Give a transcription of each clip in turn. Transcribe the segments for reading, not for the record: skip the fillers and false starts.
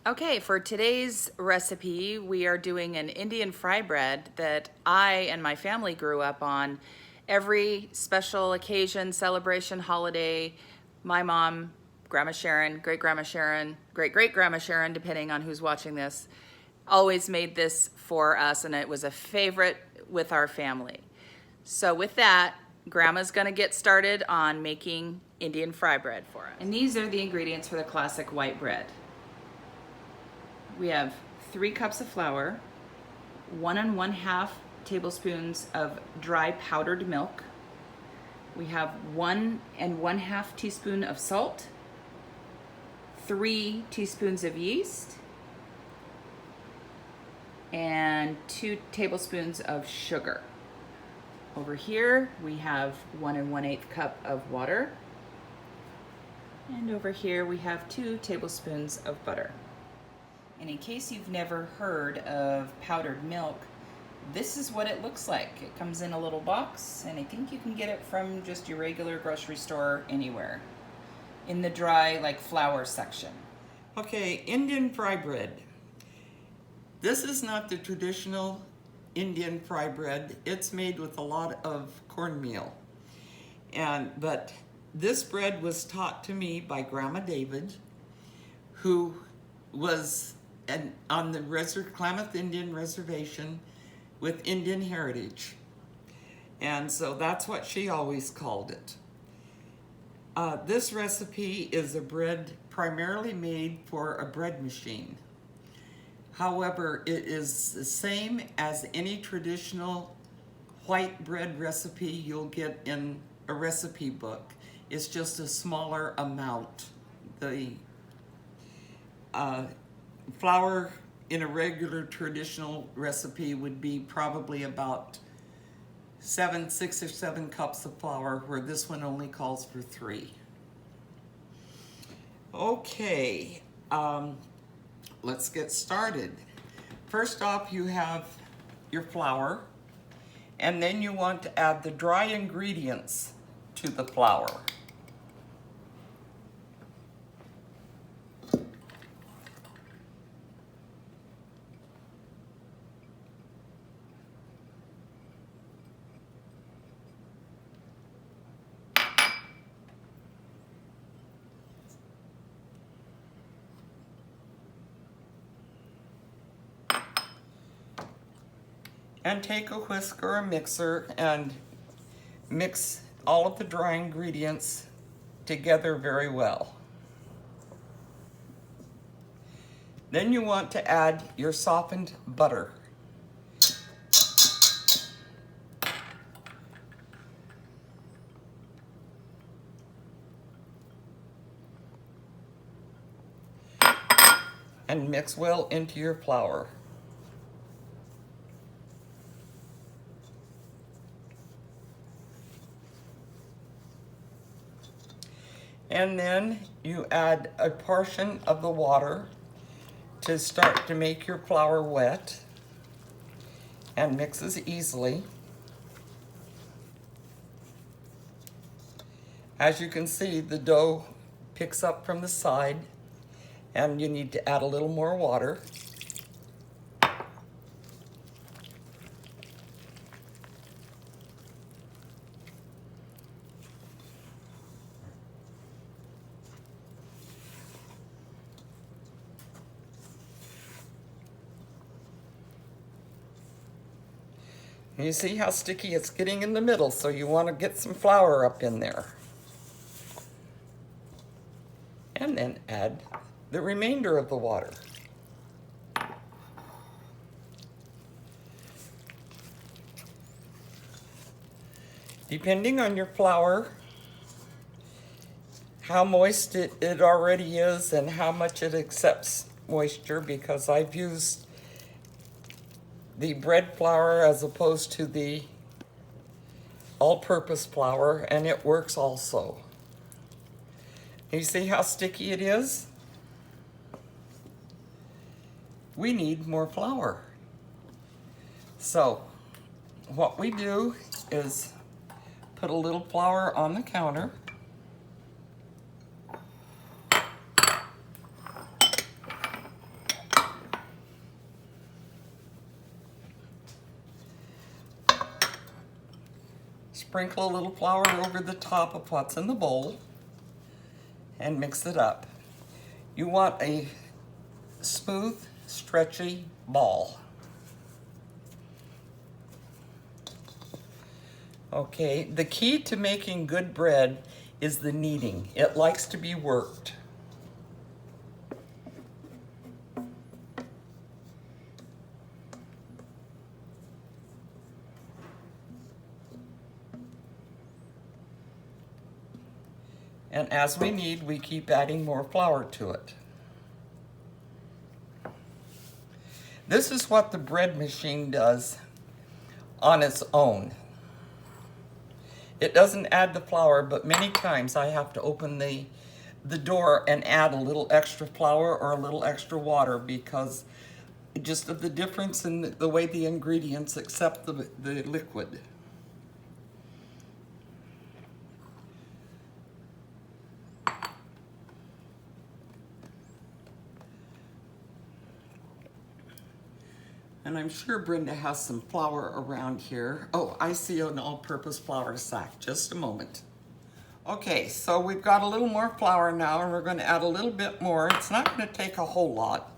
Okay, for today's recipe, we are doing an Indian fry bread that I and my family grew up on. Every special occasion, celebration, holiday, my mom, Grandma Sharon, great Grandma Sharon, great great Grandma Sharon, depending on who's watching this, always made this for us, and it was a favorite with our family. So with that, Grandma's gonna get started on making Indian fry bread for us. And these are the ingredients for the classic white bread. We have 3 cups of flour, 1 1/2 tablespoons of dry powdered milk. We have 1 1/2 teaspoon of salt, 3 teaspoons of yeast, and 2 tablespoons of sugar. Over here, we have 1 1/8 cup of water. And over here, we have 2 tablespoons of butter. And in case you've never heard of powdered milk, this is what it looks like. It comes in a little box, and I think you can get it from just your regular grocery store anywhere, in the dry, like, flour section. Okay, Indian fry bread. This is not the traditional Indian fry bread. It's made with a lot of cornmeal. But this bread was taught to me by Grandma David, who was on the Klamath Indian Reservation with Indian heritage. And so that's what she always called it. This recipe is a bread primarily made for a bread machine. However, it is the same as any traditional white bread recipe you'll get in a recipe book. It's just a smaller amount. The flour in a regular traditional recipe would be probably about 6 or 7 cups of flour, where this one only calls for 3. Okay, let's get started. First off, you have your flour, and then you want to add the dry ingredients to the flour. And take a whisk or a mixer and mix all of the dry ingredients together very well. Then you want to add your softened butter. And mix well into your flour. And then you add a portion of the water to start to make your flour wet and mixes easily. As you can see, the dough picks up from the side, and you need to add a little more water. And you see how sticky it's getting in the middle, so you want to get some flour up in there. And then add the remainder of the water. Depending on your flour, how moist it already is and how much it accepts moisture, because I've used the bread flour as opposed to the all-purpose flour, and it works also. You see how sticky it is? We need more flour. So what we do is put a little flour on the counter. Sprinkle a little flour over the top of what's in the bowl and mix it up. You want a smooth, stretchy ball. Okay, the key to making good bread is the kneading. It likes to be worked. And as we knead, we keep adding more flour to it. This is what the bread machine does on its own. It doesn't add the flour, but many times I have to open the door and add a little extra flour or a little extra water because just of the difference in the way the ingredients accept the liquid. And I'm sure Brenda has some flour around here. Oh, I see an all-purpose flour sack. Just a moment. Okay, so we've got a little more flour now, and we're going to add a little bit more. It's not going to take a whole lot,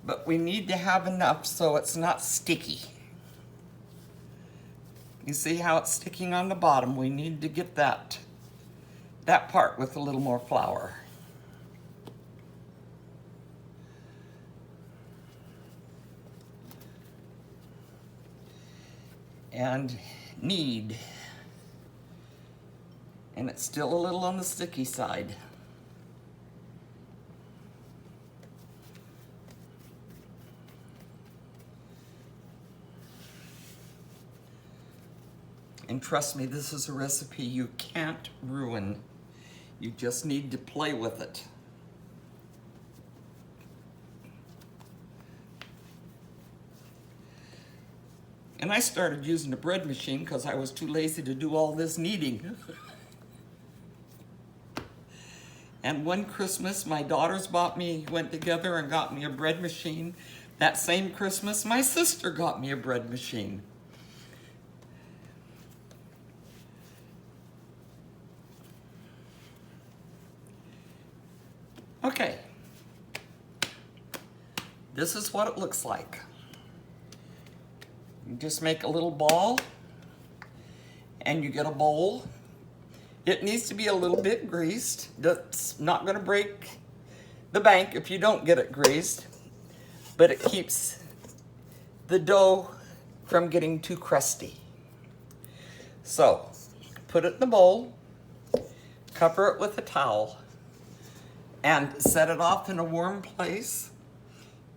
but we need to have enough so it's not sticky. You see how it's sticking on the bottom? We need to get that part with a little more flour. And knead. And it's still a little on the sticky side. And trust me, this is a recipe you can't ruin. You just need to play with it. And I started using a bread machine because I was too lazy to do all this kneading. And one Christmas, my daughters went together and got me a bread machine. That same Christmas, my sister got me a bread machine. Okay. This is what it looks like. You just make a little ball and you get a bowl. It needs to be a little bit greased. That's not going to break the bank if you don't get it greased, but it keeps the dough from getting too crusty. So, put it in the bowl, cover it with a towel, and set it off in a warm place.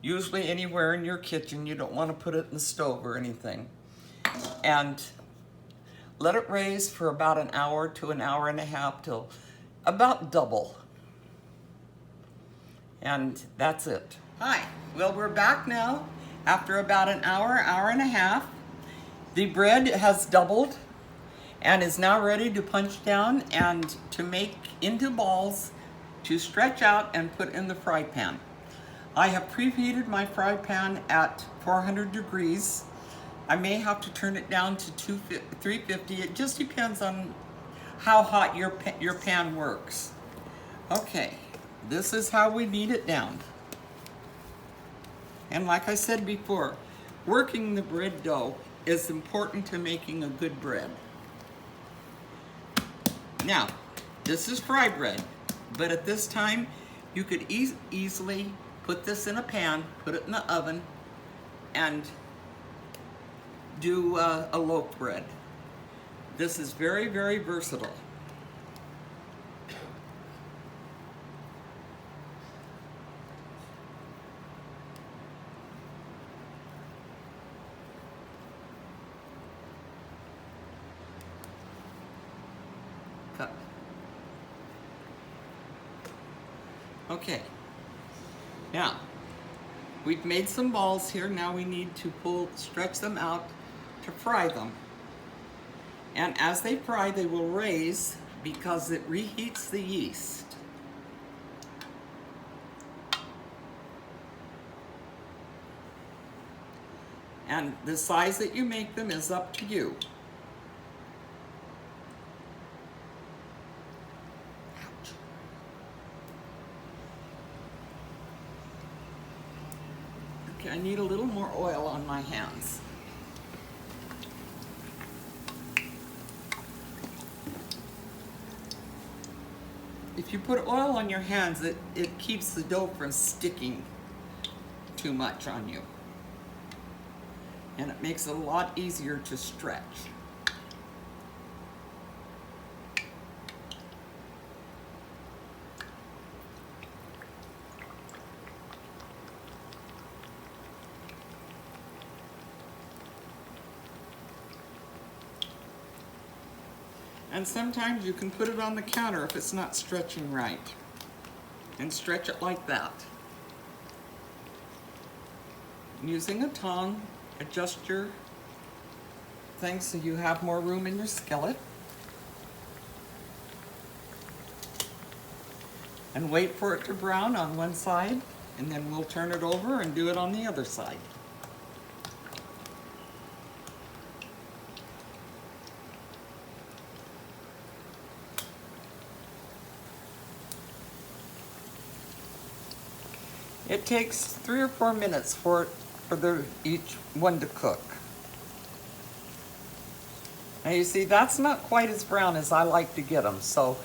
Usually anywhere in your kitchen. You don't want to put it in the stove or anything. And let it raise for about an hour to an hour and a half till about double. And that's it. Hi, well, we're back now after about an hour, hour and a half. The bread has doubled and is now ready to punch down and to make into balls to stretch out and put in the fry pan. I have preheated my fry pan at 400 degrees. I may have to turn it down to 350. It just depends on how hot your pan works. Okay, this is how we knead it down. And like I said before, working the bread dough is important to making a good bread. Now, this is fry bread, but at this time, you could easily put this in a pan, put it in the oven, and do a loaf bread. This is very, very versatile. Cut. Okay. Now, we've made some balls here. Now we need to stretch them out to fry them. And as they fry, they will raise because it reheats the yeast. And the size that you make them is up to you. Okay, I need a little more oil on my hands. If you put oil on your hands, it keeps the dough from sticking too much on you. And it makes it a lot easier to stretch. And sometimes you can put it on the counter if it's not stretching right. And stretch it like that. Using a tongue, adjust your thing so you have more room in your skillet. And wait for it to brown on one side, and then we'll turn it over and do it on the other side. It takes 3 or 4 minutes for each one to cook. Now you see, that's not quite as brown as I like to get them, so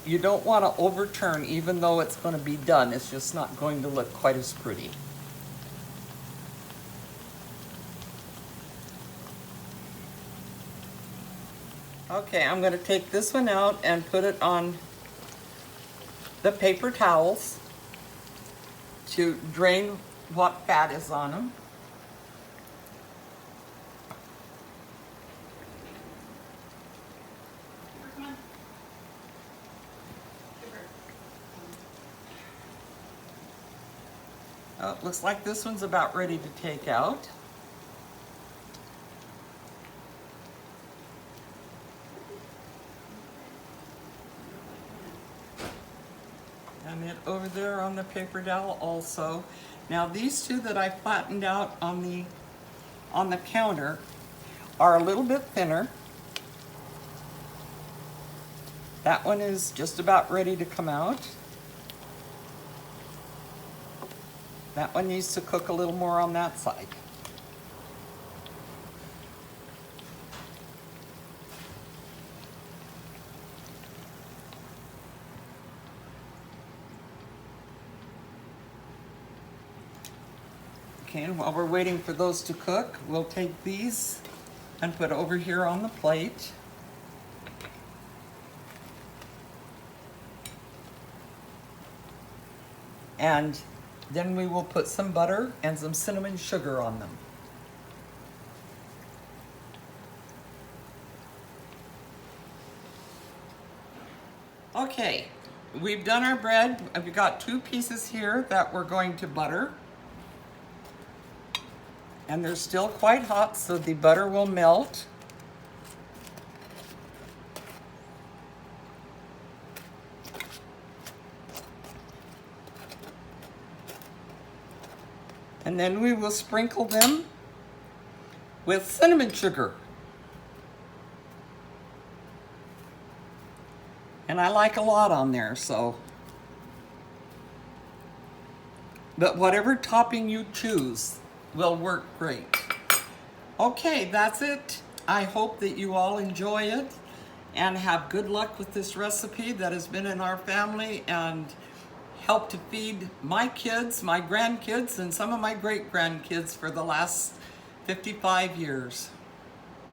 you don't want to overturn even though it's going to be done. It's just not going to look quite as pretty. Okay, I'm going to take this one out and put it on the paper towels to drain what fat is on them. Oh, it looks like this one's about ready to take out. And it over there on the paper towel also. Now these two that I flattened out on the counter are a little bit thinner. That one is just about ready to come out. That one needs to cook a little more on that side. Okay, and while we're waiting for those to cook, we'll take these and put over here on the plate. And then we will put some butter and some cinnamon sugar on them. Okay, we've done our bread. We've got 2 pieces here that we're going to butter. And they're still quite hot, so the butter will melt. And then we will sprinkle them with cinnamon sugar. And I like a lot on there, so. But whatever topping you choose will work great. Okay, that's it. I hope that you all enjoy it and have good luck with this recipe that has been in our family and helped to feed my kids, my grandkids, and some of my great-grandkids for the last 55 years.